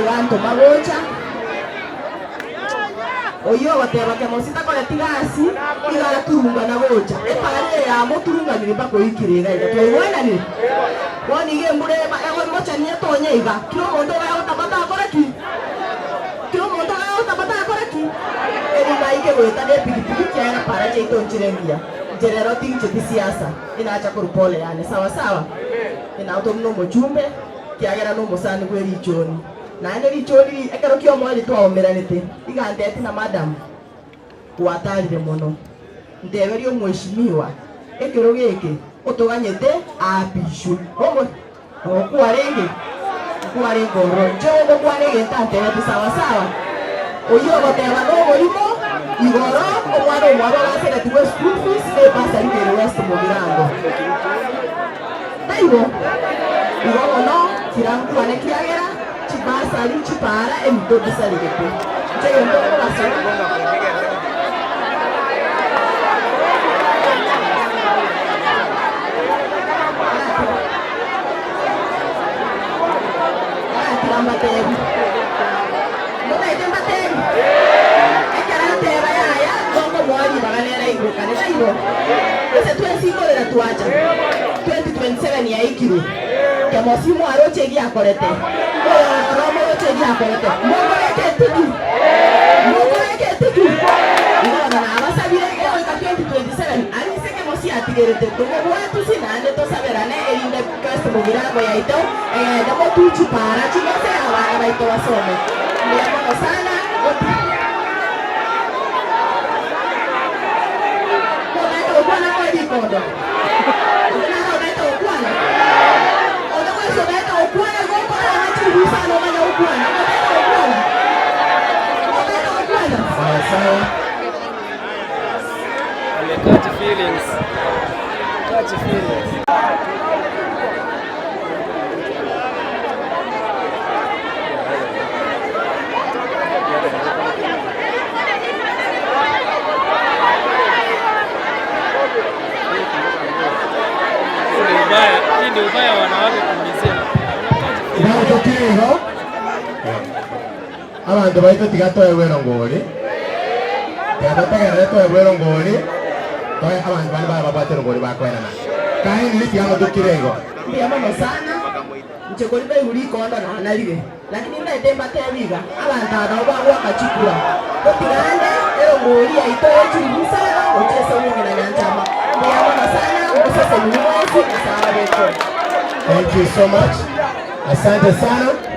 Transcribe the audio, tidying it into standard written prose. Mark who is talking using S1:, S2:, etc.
S1: iganto magocha oyo bateba ke mosita kole tigasi igara turunga na gocha epare ya moturunga ni bako ikirega ida twaibona ni woni ge mureba ego mocha ni tonye iga kiro mondo ga utabata koreki kiro mondo ga utabata koreki eri maike goita de pikipiki kiana para je tonchirengia jerero tinche bisiasa inaacha kurupole yani sawa sawa ina automno mojumbe kiagera no musani gweri choni na ene richoni ekero kio mwali twa omeranite igandeti na madam kuatarire mono ndeberio mweshimiwa ekero geke otoganyete abishu omo okwarenge ro jogo kwarenge tante ya sawa sawa oyo goteba no morimo igoro omwaro basere tuwe school fees e pasa libere west mogirango taibo igoro no kirangu ane kiagera chibasa ali chipara emito bisaligete cheyo ndo basa Batebi. Nona ite batebi. Ekarante bayaya, gongo mwali baganera iruka ne tayo. Ese 25 de la tuacha. 2027 ya ikiru. Kama simu aroche gi akorete. Romo roche gi akorete. Mungu yake tutu. Ngona na abasabire ke oika 2027. Ali seke mosi atigerete. Tumo watu sinande to saberane elinde kasto mugirango ya ito. Damo tuchi para chingose abana baito basome. Ndiamo sana. Kono bwana kwa dikodo.
S2: Catch feelings. Hii ndio ubaya wanawake kumizia.
S3: Abantu baito tigatoe bwerongori. Tigategere toe bwerongori. Toe abantu bali babatero ngori bakwerana. Kaini litiamo tukirego.
S1: Ndiamo sana. Nchekoli be uri konda na analire. Lakini ndete batebiga. Abantu aba wakachukua. Kotirande ero ngori aitoe chirisa ochesa mungu na nyanchama. Ndiamo sana. Usese mwezi sawa beto.
S3: Thank you so much. Asante sana.